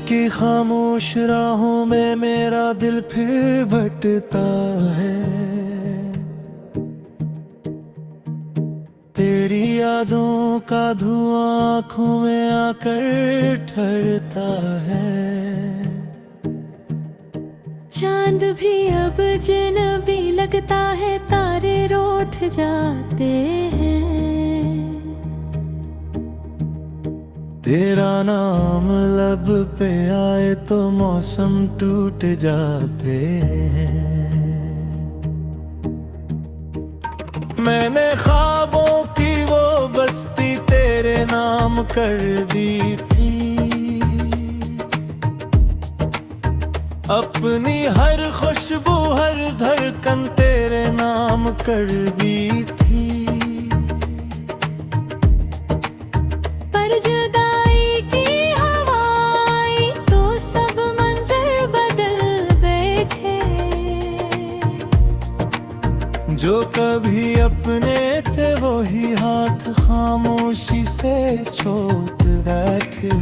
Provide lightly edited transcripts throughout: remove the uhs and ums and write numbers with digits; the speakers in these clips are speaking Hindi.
की खामोश राहों में मेरा दिल फिर भटकता है। तेरी यादों का धुआं आँखों में आकर ठहरता है। चांद भी अब अजनबी लगता है, तारे रूठ जाते हैं। तेरा नाम लब पे आए तो मौसम टूट जाते हैं। मैंने ख्वाबों की वो बस्ती तेरे नाम कर दी थी। अपनी हर खुशबू हर धड़कन तेरे नाम कर दी थी। पर जुदाई की हवा आई तो सब मंजर बदल बैठे। जो कभी अपने थे वही हाथ खामोशी से छोड़ बैठे।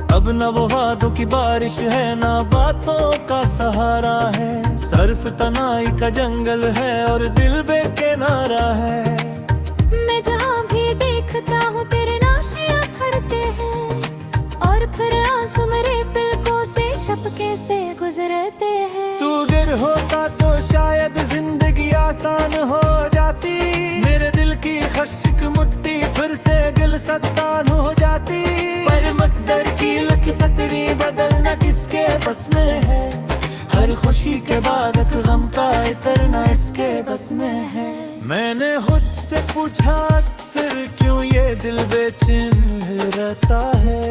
अब न वो वादों की बारिश है, ना बातों का सहारा है। सर्फ तनाई का जंगल है और दिल बेकिनारा है। मैं जहाँ भी देखता हूँ तेरे नाशियाँ भरते हैं, और फिर आंसू मेरे पलकों से झपके से गुजरते हैं। तू गिर होता तो शायद जिंदगी आसान हो जाती। मेरे दिल की खश्क मुट्ठी फिर से गुलसतान हो जाती। पर मकदर की सतरी बदलना किसके बस में है। हर खुशी के बाद एक गम का इतरना इसके बस में है। मैंने खुद से पूछा अक्सर क्यों ये दिल बेचैन रहता है।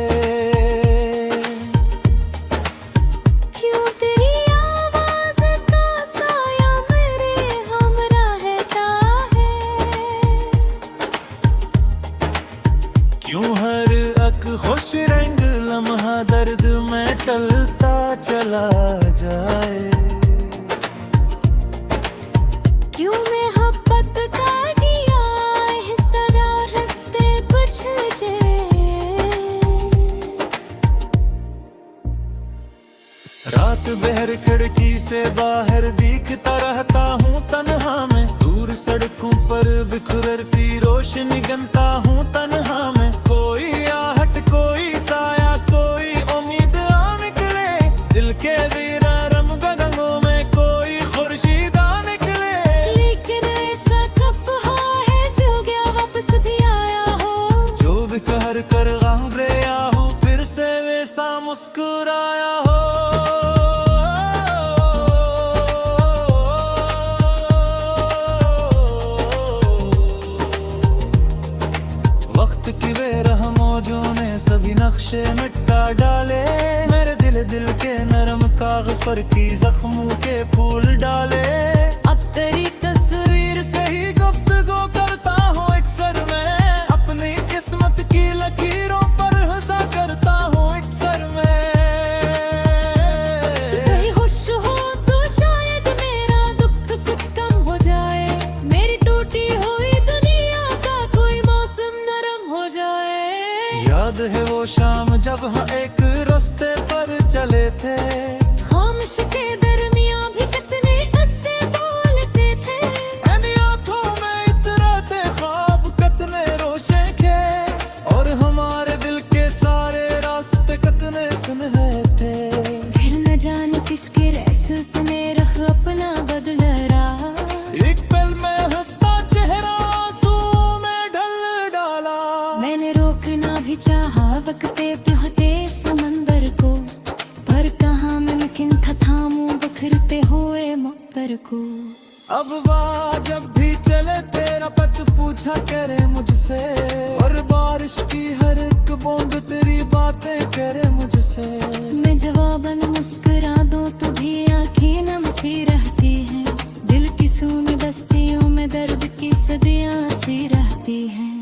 क्यों तेरी आवाज का साया मेरे हमरा रहता है। क्यों हर एक खुश रंग लम्हा दर्द में टलता चला जाए। क्यों मोहब्बत का दिया इस तरह रास्ते बुझ जाए। रात बहर खिड़की से बाहर दिखता रहता हूँ तन्हा में। दूर सड़कों पर बिखरती रोशनी गनता हूँ तन्हा में। कोई आहट कोई साया कोई उम्मीद आ निकले। दिल के वीरान गगनों में कोई खुर्शीद आ निकले। लेकिन ऐसा कब हुआ है जो गया वापस भी आया हो। जो भी कहर कर घबराया हूँ फिर से वैसा मुस्कुराया हो। वक्त की बेरहम मौजों ने सभी नक्शे मिटा डाले। मेरे दिल के नरम कागज पर की जख्मों के फूल डाले। अब तेरी तस्वीर से ही गुफ्तगू करता हूँ अक्सर मैं। अपनी किस्मत की लकीरों पर हंसा करता हूँ अक्सर मैं। कहीं खुश हो तो शायद मेरा दुख कुछ कम हो जाए। मेरी टूटी हुई दुनिया का कोई मौसम नरम हो जाए। याद है वो शाम जब हम एक रास्ते पर चले थे। खामोश के दरमियां भी कितने किस्से बोलते थे। आंखों में इतराते ख्वाब कितने रोशे थे। और हमारे दिल के सारे रास्ते कितने सुनहरे थे। फिर न जाने किसके रहसत में रख अपना बदल रहा। एक पल में हंसता चेहरा आंसू में ढल डाला। मैंने रोकना भी चाहा वक्ते बहते समंदर को, पर कहाँ मुमकिन था थामूं बिखरते हुए मकर को। अब वाह जब भी चले तेरा पत पूछा करे मुझसे। और बारिश की हर एक बूंद तेरी बातें करे मुझसे। मैं जवाबन मुस्कुरा दूं तो भी आंखें नम सी रहती हैं। दिल की सूनी बस्तियों में दर्द की सदियां सी रहती हैं।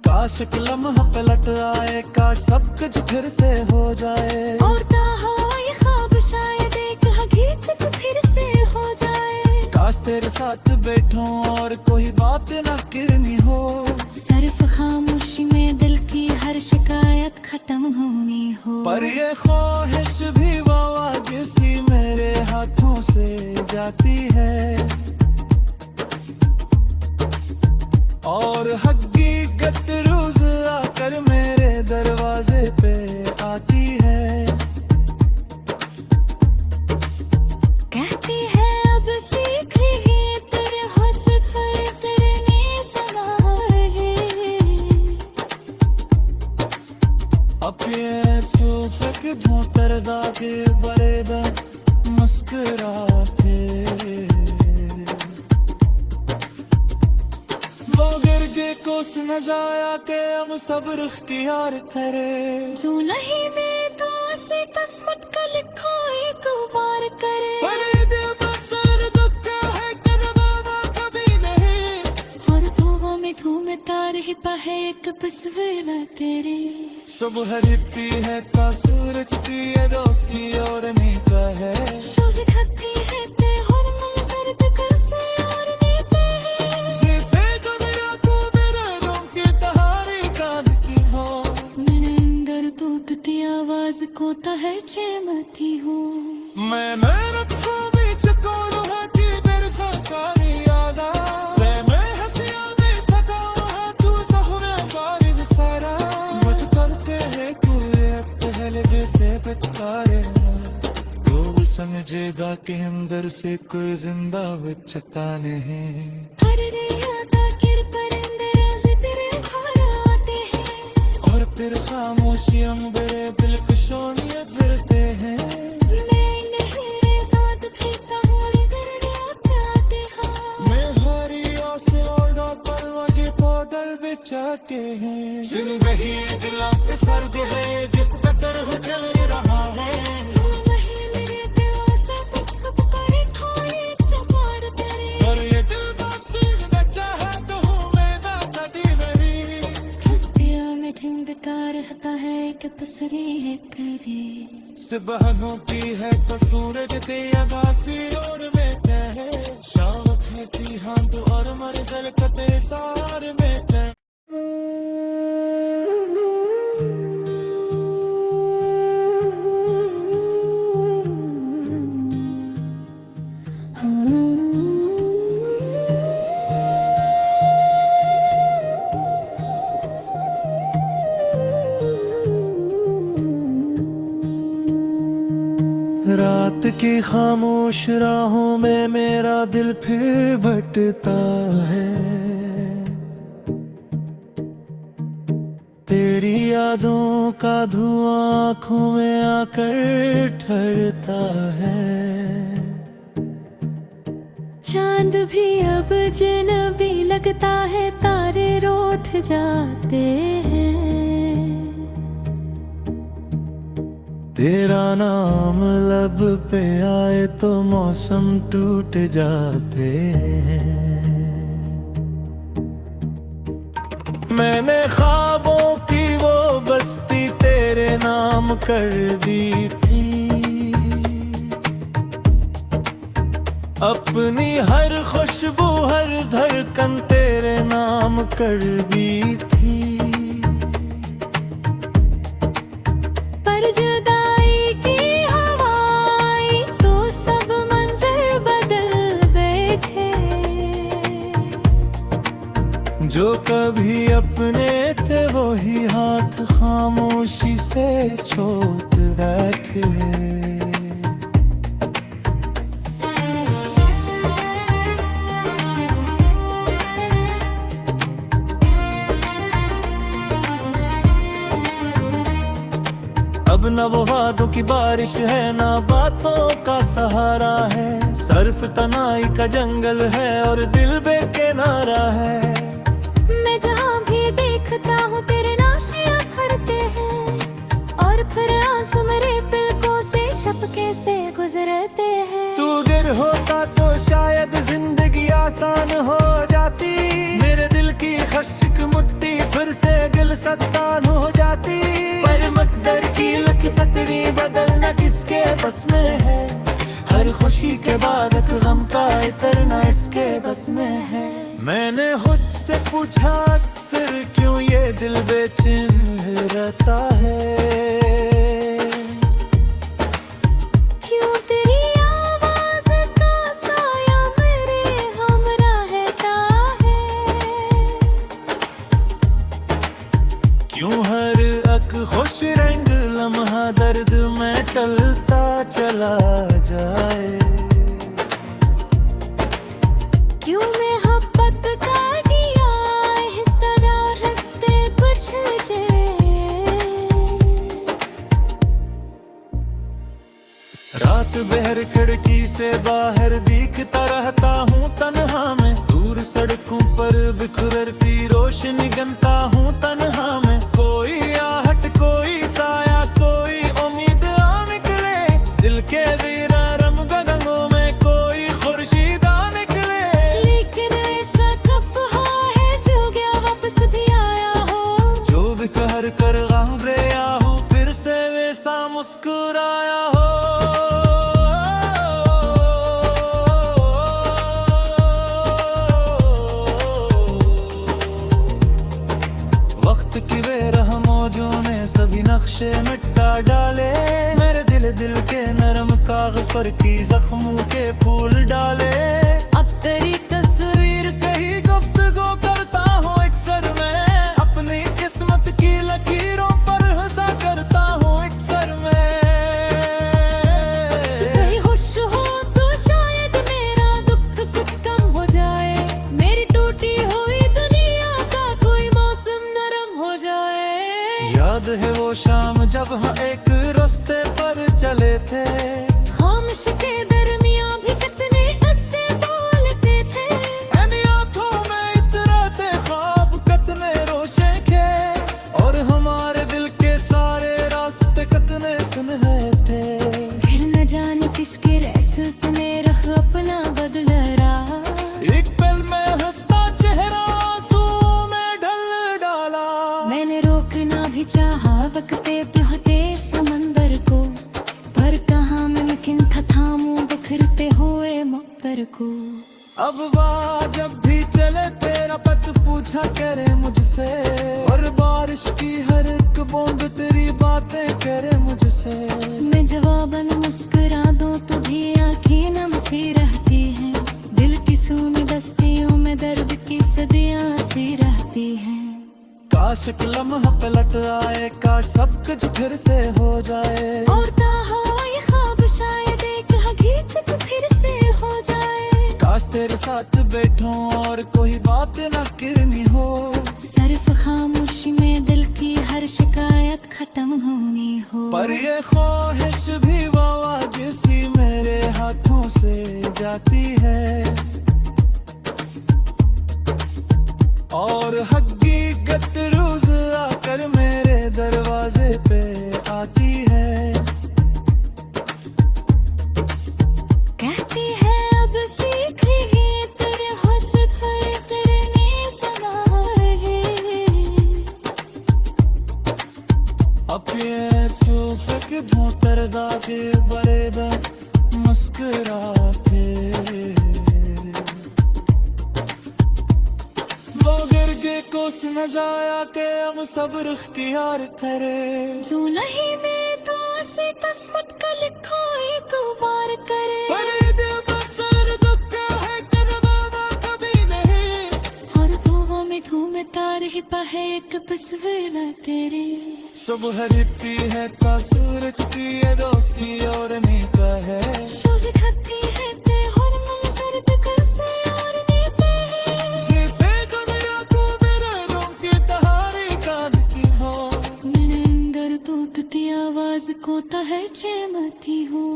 काश एक लम्हा पलट आए, काश सब कुछ फिर से हो जाए। और हो ये ख्वाब शायद एक काश तेरे साथ बैठूं और कोई बात ना करनी हो। सिर्फ खामोशी में दिल की हर शिकायत खत्म होनी हो। पर ये ख्वाहिश भी वावा किसी मेरे हाथों से जाती है, और हकीकत रोज आकर मेरे दरवाजे पे आती है। कहती है अब सीख ही तेरे हुस्न पर तेरे समा है। अब ये सूफक धोतरदा के बरेदा मुस्कुराते, वो गिर के कोस न जाया के अब सब्र इख्तियार करे। जो नहीं में तो से किस्मत का लिखो एक बार करे। पर ये दिल में सर दुख है करवाना कभी नहीं, और धुआं में धूमता रही पहे एक तस्वीर तेरी। सुबह दिखती है का सूरज की ये रोशनी और नीता है। शोर ढकती है ते और मंजर पे कैसे और नीते हैं। जैसे दुनिया को मेरे रोम की तहारी कांधती हो। मैंने अंदर टूटती आवाज को तहर चेमती हूँ। मैं मेहनत को भी चकोर है कि मेरे साकारी यादा। मैं हंसिया में सताओ है तू सहुरे बारी विसारा। बट करते हैं कोई पहले जैसे बटकारे, तो समझेगा कि अंदर से कोई जिंदा बचता नहीं। हर रियादा किर परिंदे राज़ तेरे घर आते हैं, और फिर खामोशियां मेरे दिल को शोनिया जलते हैं। मैं नहरे साथ पीता हूँ आते हाँ। मैं हरी से और परवा के पौधल बिछाते हैं। जिंदगी दिलों पे सर्द है जिस कदर हो चल रहा है। तू नहीं मेरे दिल से बस पुकारे खोए तबार तेरे। और ये दिल बासिर बचा है तो हूँ मैं ना कभी नहीं। हत्या में ढूंढता रहता है कि तस्री है तेरी। सुबह होती है तो सूरज ते आगासी और में है। शाम होती हाँ तो और मर जलकते सार में है। रात की खामोश राहों में मेरा दिल फिर भटकता है। तेरी यादों का धुआं आँखों में आकर ठहरता है। चांद भी अब अजनबी लगता है, तारे रूठ जाते हैं। तेरा नाम लब पे आए तो मौसम टूट जाते हैं। मैंने ख्वाबों की वो बस्ती तेरे नाम कर दी थी। अपनी हर खुशबू हर धड़कन तेरे नाम कर दी थी। पर जुदाई की हवाई तो सब मंजर बदल बैठे। जो कभी अपने थे वही हाथ खामोशी से छोड़ बैठे। अब न वो वादों की बारिश है ना बातों का सहारा है। सर्फ तनाई का जंगल है और दिल बेकिनारा है। मैं जहाँ भी देखता हूँ तेरे नाशियाँ भरते हैं, और फिर आंसू मेरे पलकों से झपके से गुजरते हैं। तू गिर होता तो शायद जिंदगी आसान हो जाती। मेरे दिल की खश्क मुट्ठी फिर से गिलसतान हो जाती। पर मकदर की लख सतरी बदलना किसके बस में है। हर खुशी के बाद एक गम का इतरना पूछा अक्सर क्यों ये दिल बेचैन रहता है। क्यों तेरी आवाज का साया मेरे हमरा रहता है। क्यों हर अक खुश रंग लम्हा दर्द में टलता चला जाए। क्यों मोहब्बत का दिया इस तरह रास्ते बुझ जाए। रात बहर खिड़की से बाहर दिखता रहता हूँ तन्हा में। दूर सड़कों पर बिखरती रोशनी गनता हूँ तन्हा में। कोई आहट कोई साया कोई उम्मीद आ निकले। दिल के वीरारम गगनों में कोई खुर्शीद आ निकले। लेकिन ऐसा कब हुआ है जो गया वापस भी आया हो। जो भी कहर कर घबराया हूँ फिर से वैसा मुस्कुराया हो। वक्त की बेरहम मौजों ने सभी नक्शे मिटा डाले। मेरे दिल के नरम कागज पर की जख्मों के फूल डाले। अब तेरी तस्वीर से ही गुफ्तगू करता हूँ अक्सर मैं। अपनी किस्मत की लकीरों पर हंसा करता हूँ अक्सर मैं। कहीं खुश हो तो शायद मेरा दुख कुछ कम हो जाए। मेरी टूटी हुई दुनिया का कोई मौसम नरम हो जाए। याद है वो शाम जब हम एक रास्ते पर चले थे। खामोश के दरमियां भी कितने किस्से बोलते थे। आंखों में इतराते ख्वाब कितने रोशे थे। और हमारे दिल के सारे रास्ते कितने सुनहरे थे। फिर न जाने किसके रहसत में रख अपना बदल रहा। एक पल में हंसता चेहरा आंसू में ढल डाला। मैंने रोकना भी चाहा वक्ते बहते समंदर को। पर कहाँ मुमकिन था थामूं बिखरते हुए मक्तर को। अब वाह जब भी चले तेरा पत पूछा करे मुझसे। और बारिश की हर एक बूंद तेरी बातें करे मुझसे। मैं जवाबन मुस्कुरा दूं तो भी आंखें नम सी रहती हैं। दिल की सूनी बस्तियों में दर्द की सदियां सी रहती हैं। काश एक लम्हा पलट आए काश सब कुछ फिर से हो जाए। और ये ख्वाब शायद एक हकीकत फिर से हो जाए। काश तेरे साथ बैठूं और कोई बात न करनी हो। सिर्फ खामोशी में दिल की हर शिकायत खत्म होनी हो। पर ये ख्वाहिश भी वादा सी मेरे हाथों से जाती है। और हकीकत रोज आकर मेरे दरवाजे पे आती है। कहती है अब सीख ही तेरे सफर करने सना है। अब ये सूफक धोतरदा के बरेदा मुस्कुराते। मगर के कोस न जाया के हम सब्र इख्तियार करे। जो नहीं दे तो से किस्मत का लिखो एक बार करे। पर दिल बसर दुख है करवाना कभी नहीं। और दुआ में धूमता रही पहे एक तस्वीर तेरी। सुबह रिपती है का सूरज की ये दोस्ती और नहीं का है। शोध खती है ते हर मंजर पे कैसे और नीते हैं। जैसे दुनिया को मेरे रोम की तहारी काटती हो। मैंने अंदर टूटती आवाज को तहर चमती हूँ।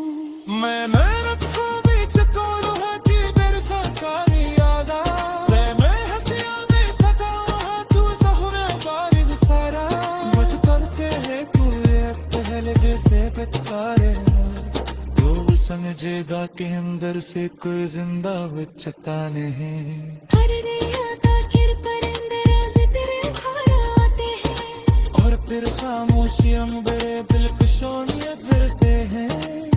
मैं मेहनत खूबी चकोर है कि मेरे सरकारी यादा। मैं हंसिया में सताऊं है तू सहुरे बारिश सारा। मत करते हैं कोई पहले जैसे बटकारे। तो समझेगा कि अंदर से कोई जिंदा बचता नहीं। हर रियादा किर परिंदे राज़ तेरे घर आते हैं। और फिर खामोशियां बड़े बिल्कुशों जलते हैं।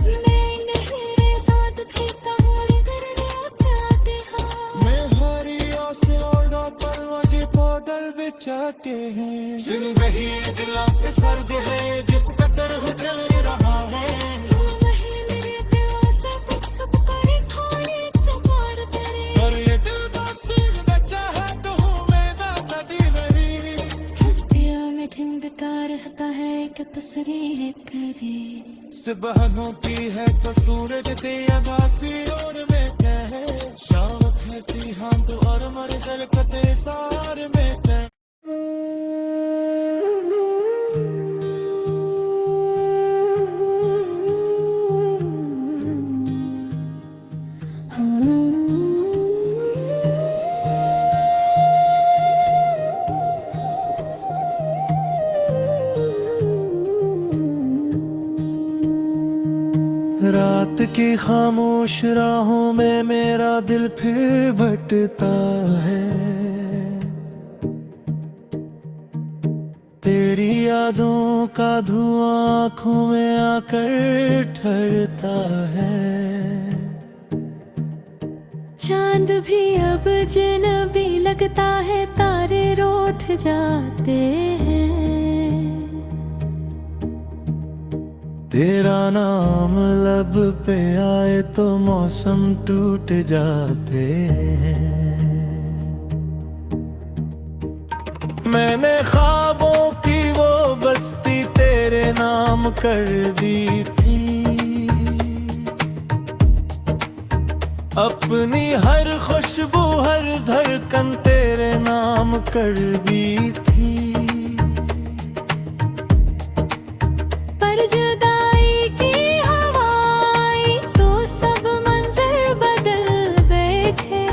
मैं मेरे साथ फीका मोड़ करने आते हैं। मैं हरी आसे और परवाजे बादल बिछाते हैं। सुन रही है दिलों के सर्द है जिस कदर हो चल रहा है। मेरे दिल से तो सब करे थोड़ी तो प्यार करे। और ये दिल बस बचा है तो हूँ मैं दाता दिलरी। दिया में ठिमका रहता है कि तस्वीर करे। सुबह होती है तो सूरज दे अगासी और में कहे। शाम होती हम तो और मर जलकते सार में कहे। रात की खामोश राहों में मेरा दिल फिर भटकता है। तेरी यादों का धुआं आँखों में आकर ठहरता है। चांद भी अब अजनबी लगता है, तारे रूठ जाते हैं। तेरा नाम लब पे आए तो मौसम टूट जाते हैं। मैंने ख्वाबों की वो बस्ती तेरे नाम कर दी थी। अपनी हर खुशबू हर धड़कन तेरे नाम कर दी थी। पर जुदाई की हवाई तो सब मंजर बदल बैठे।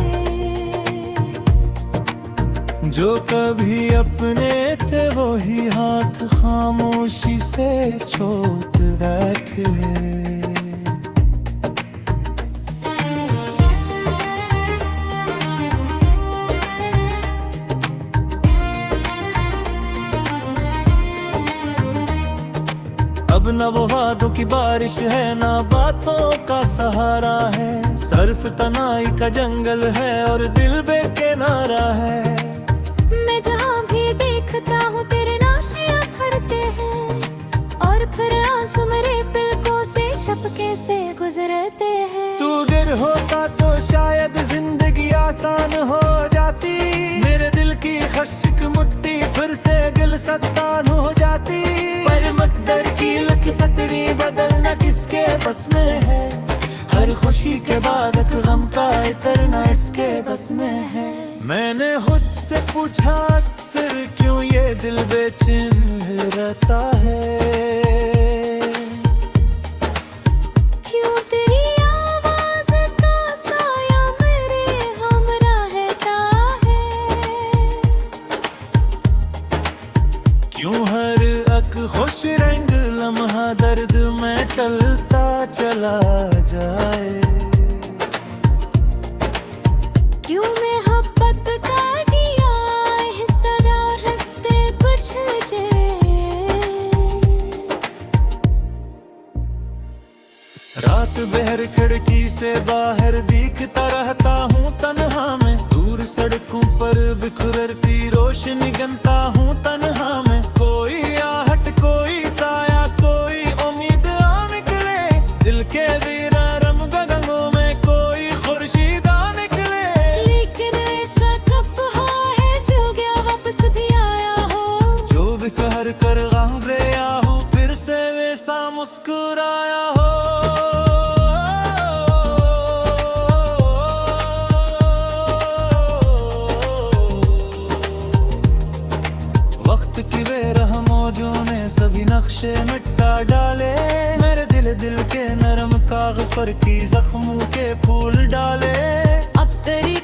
जो कभी अपने थे वही हाथ खामोशी से छोड़ बैठे। अब न वो वादों की बारिश है ना बातों का सहारा है। सर्फ तनाई का जंगल है और दिल बेकिनारा है। मैं जहाँ भी देखता हूँ तेरे नाशियाँ भरते हैं। और फिर आंसू मेरे पलकों से चपके से गुजरते हैं। तू गिर होता तो शायद जिंदगी आसान हो जाती। मेरे दिल की खश्क मुट्ठी फिर से गिलसतान हो जाती। पर मकदर की लख सतरी बदलना किसके बस में है। हर खुशी के बाद एक गम का इतरना इसके बस में है। मैंने खुद से पूछा अक्सर क्यों ये दिल बेचैन रहता है। क्यों तेरी आवाज का साया मेरे हमरा रहता है। क्यों हर अक खुश रंग लम्हा दर्द में टलता चला जाए। क्यों मोहब्बत का दिया इस तरह रास्ते कुछ जे। रात बहर खिड़की से बाहर दिखता रहता हूँ तन्हा में। दूर सड़कों पर बिखरती रोशनी गिनता हूँ तन्हा में। कोई आहट कोई साया कोई उम्मीद आ निकले। दिल के वीरा रम गगनों में कोई खुर्शीद आ निकले। लेकिन ऐसा कब हुआ है जो गया वापस भी आया हो। जो भी कहर कर गम रहा हो फिर से वैसा मुस्कुराया हो। वक्त की बेरहम मौजों ने सभी नक्शे मिटा डाले। मेरे दिल के नरम कागज पर की जख्मों के फूल डाले। अब तेरी